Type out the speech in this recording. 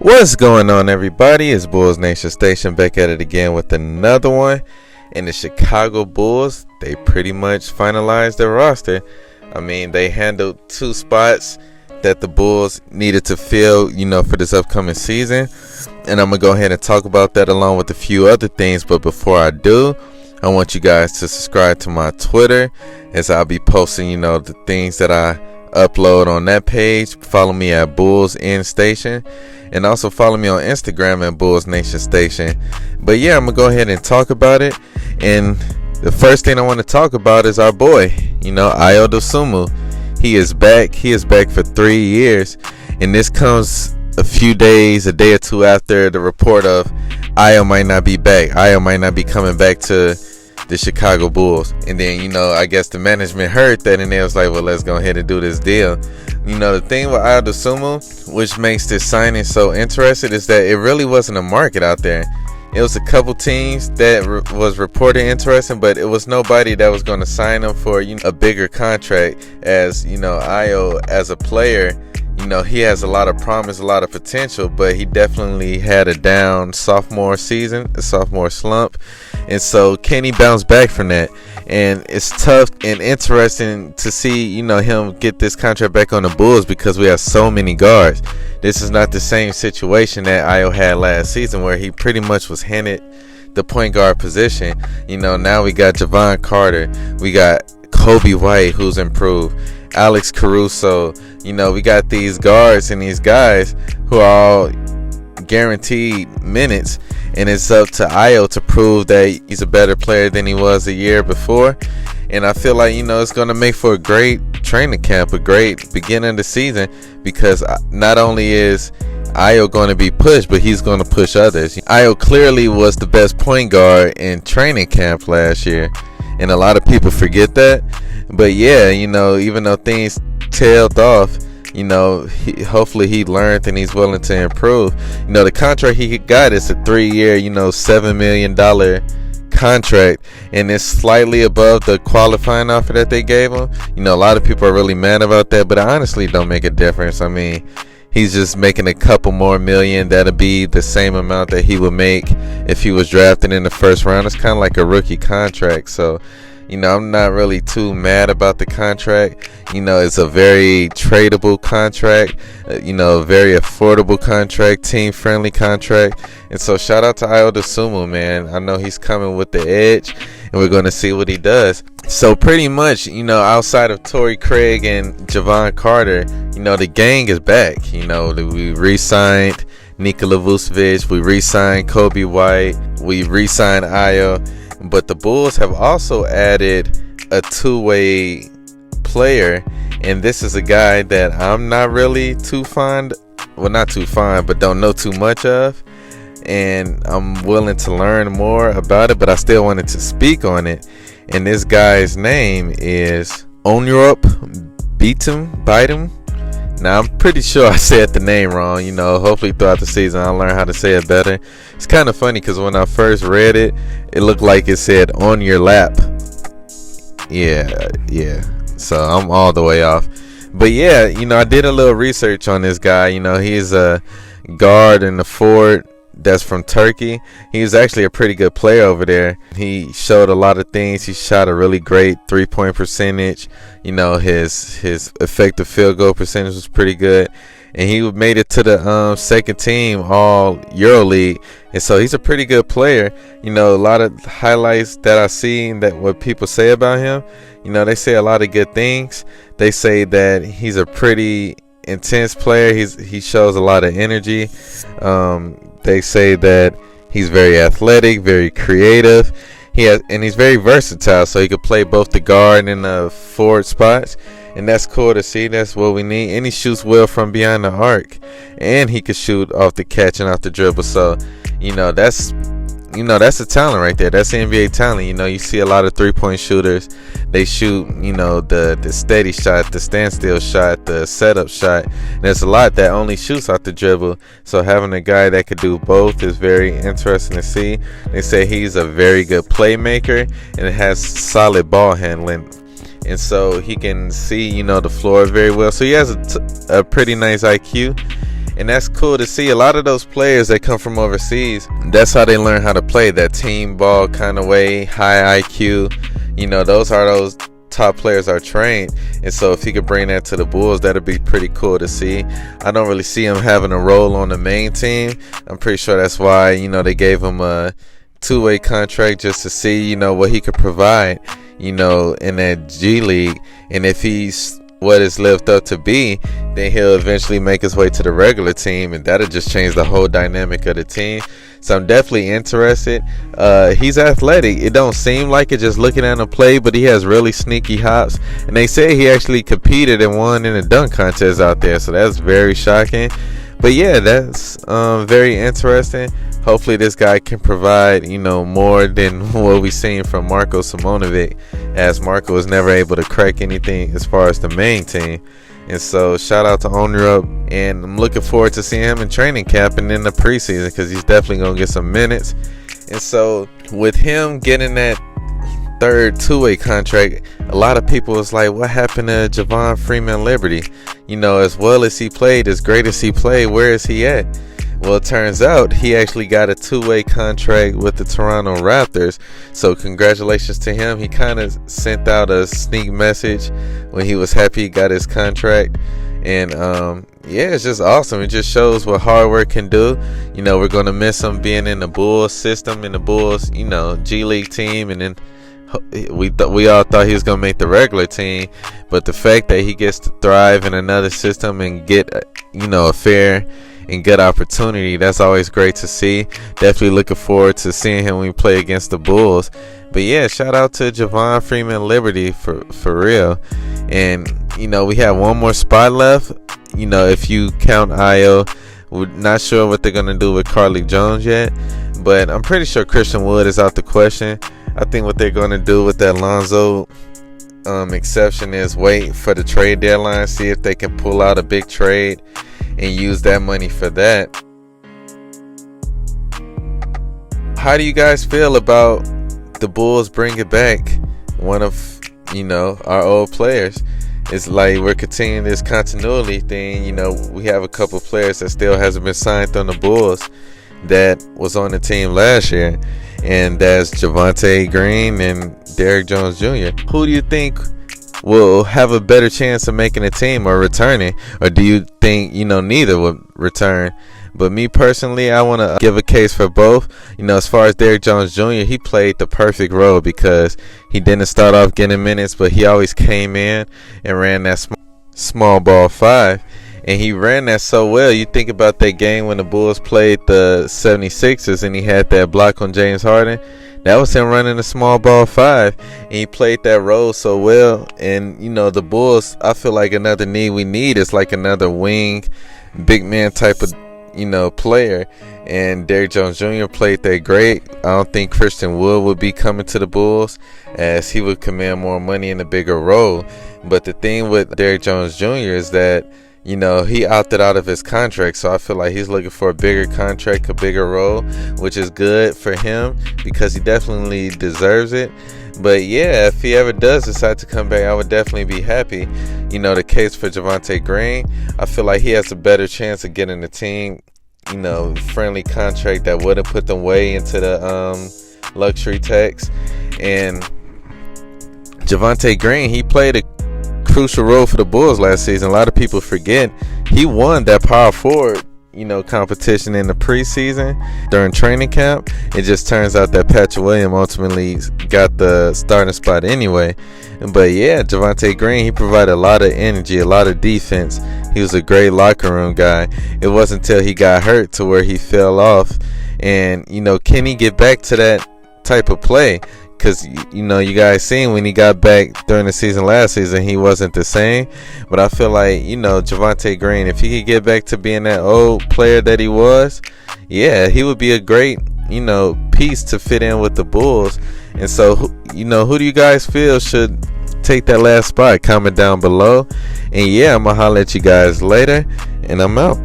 What's going on, everybody? It's Bulls Nation Station back at it again with another one. And the Chicago Bulls, they pretty much finalized their roster. I mean, they handled two spots that the Bulls needed to fill, for this upcoming season. And I'm going to go ahead and talk about that along with a few other things. But before I do, I want you guys to subscribe to my Twitter, as I'll be posting, the things that I upload on that page. Follow me at Bulls N Station, and also follow me on Instagram at Bulls Nation Station. But yeah, I'm gonna go ahead and talk about it. And the first thing I want to talk about is our boy, Ayo Dosunmu. He is back. He is back for 3 years, and this comes a day or two after the report of Ayo might not be back. Ayo might not be coming back to the Chicago Bulls. And then, I guess the management heard that, and they was like, well, let's go ahead and do this deal. The thing with Ayo Dosunmu, which makes this signing so interesting, is that it really wasn't a market out there. It was a couple teams that was reported interesting, but it was nobody that was going to sign him for a bigger contract. As Ayo as a player, he has a lot of promise, a lot of potential, but he definitely had a down sophomore season, a sophomore slump. And so can he bounce back from that? And it's tough and interesting to see, him get this contract back on the Bulls, because we have so many guards. This is not the same situation that Ayo had last season, where he pretty much was handed the point guard position. Now we got Javonte Carter, we got Kobe White, who's improved, Alex Caruso. We got these guards and these guys who are all guaranteed minutes, and it's up to Ayo to prove that he's a better player than he was a year before. And I feel like it's going to make for a great training camp, a great beginning of the season, because not only is Ayo going to be pushed, but he's going to push others. Ayo clearly was the best point guard in training camp last year, and a lot of people forget that. But yeah, even though things tailed off, hopefully he learned and he's willing to improve. The contract he got is a 3-year, $7 million contract, and it's slightly above the qualifying offer that they gave him. A lot of people are really mad about that, but it honestly don't make a difference. I mean, he's just making a couple more million. That'll be the same amount that he would make if he was drafted in the first round. It's kind of like a rookie contract. So I'm not really too mad about the contract. It's a very tradable contract, a very affordable contract, team-friendly contract. And so shout out to Ayo Dosunmu, man. I know he's coming with the edge, and we're going to see what he does. So pretty much, outside of Torrey Craig and Javonte Carter, the gang is back. We re-signed Nikola Vucevic, we re-signed Kobe White, we re-signed Ayo. But the Bulls have also added a two-way player, and this is a guy that I'm not really too fond, well, not too fond, but don't know too much of, and I'm willing to learn more about it, but I still wanted to speak on it. And this guy's name is Onuralp Bitim. Now, I'm pretty sure I said the name wrong. Hopefully throughout the season I'll learn how to say it better. It's kind of funny because when I first read it, it looked like it said on your lap. Yeah. So I'm all the way off. But yeah, I did a little research on this guy. He's a guard and a forward that's from Turkey. He's actually a pretty good player over there. He showed a lot of things. He shot a really great 3-point percentage. His effective field goal percentage was pretty good, and he made it to the second team all EuroLeague. And so he's a pretty good player. A lot of highlights that I see and that what people say about him, they say a lot of good things. They say that he's a pretty intense player. He shows a lot of energy. They say that he's very athletic, very creative. He's very versatile, so he could play both the guard and the forward spots, and that's cool to see. That's what we need. And he shoots well from behind the arc, and he could shoot off the catch and off the dribble. So that's a talent right there. That's NBA talent. You see a lot of 3-point shooters. They shoot, the steady shot, the standstill shot, the setup shot. And there's a lot that only shoots off the dribble. So having a guy that could do both is very interesting to see. They say he's a very good playmaker and has solid ball handling. And so he can see, the floor very well. So he has a pretty nice IQ. And that's cool to see. A lot of those players that come from overseas, that's how they learn how to play, that team ball kind of way, high IQ. Those top players are trained. And so if he could bring that to the Bulls, that'd be pretty cool to see. I don't really see him having a role on the main team. I'm pretty sure that's why, they gave him a two-way contract, just to see, what he could provide, in that G League. And if he's what is lived up to be, then he'll eventually make his way to the regular team, and that'll just change the whole dynamic of the team. So I'm definitely interested. He's athletic. It don't seem like it just looking at him play, but he has really sneaky hops. And they say he actually competed and won in a dunk contest out there, so that's very shocking. But yeah, that's very interesting. Hopefully this guy can provide, more than what we've seen from Marko Simonovic, as Marko was never able to crack anything as far as the main team. And so shout out to Onuralp, and I'm looking forward to seeing him in training camp and in the preseason, because he's definitely going to get some minutes. And so with him getting that third two-way contract, a lot of people was like, what happened to Javonte Freeman-Liberty? As well as he played, as great as he played, where is he at? Well, it turns out he actually got a two-way contract with the Toronto Raptors. So congratulations to him. He kind of sent out a sneak message when he was happy he got his contract. And yeah, it's just awesome. It just shows what hard work can do. We're going to miss him being in the Bulls system, in the Bulls, G League team. And then we all thought he was going to make the regular team. But the fact that he gets to thrive in another system and get, a fair and good opportunity, that's always great to see. Definitely looking forward to seeing him when we play against the Bulls. But yeah, shout out to Javonte Freeman-Liberty for real. And we have one more spot left. If you count Ayo, we're not sure what they're gonna do with Carlik Jones yet, but I'm pretty sure Christian Wood is out the question. I think what they're gonna do with that Lonzo exception is wait for the trade deadline, see if they can pull out a big trade and use that money for that. How do you guys feel about the Bulls bringing back one of our old players? It's like we're continuing this continuity thing. We have a couple players that still hasn't been signed on the Bulls that was on the team last year, and that's Javonte Green and Derrick Jones Jr. Who do you think will have a better chance of making a team or returning? Or do you think, neither will return? But me personally, I want to give a case for both. As far as Derrick Jones Jr., he played the perfect role because he didn't start off getting minutes, but he always came in and ran that small ball five. And he ran that so well. You think about that game when the Bulls played the 76ers and he had that block on James Harden. That was him running a small ball five, and he played that role so well. And the Bulls, I feel like another need we need is like another wing, big man type of player. And Derrick Jones Jr. played that great. I don't think Christian Wood would be coming to the Bulls, as he would command more money in a bigger role. But the thing with Derrick Jones Jr. is that he opted out of his contract, so I feel like he's looking for a bigger contract, a bigger role, which is good for him because he definitely deserves it. But yeah, if he ever does decide to come back, I would definitely be happy. The case for Javonte Green, I feel like he has a better chance of getting the team, friendly contract that wouldn't put them way into the luxury tax. And Javonte Green, he played a crucial role for the Bulls last season. A lot of people forget he won that power forward competition in the preseason during training camp. It just turns out that Patrick Williams ultimately got the starting spot anyway. But yeah, Javonte Green, he provided a lot of energy, a lot of defense. He was a great locker room guy. It wasn't until he got hurt to where he fell off. And can he get back to that type of play? Because, you guys seen when he got back during the season last season, he wasn't the same. But I feel like, Javonte Green, if he could get back to being that old player that he was, yeah, he would be a great, piece to fit in with the Bulls. And so, who do you guys feel should take that last spot? Comment down below. And yeah, I'm going to holler at you guys later. And I'm out.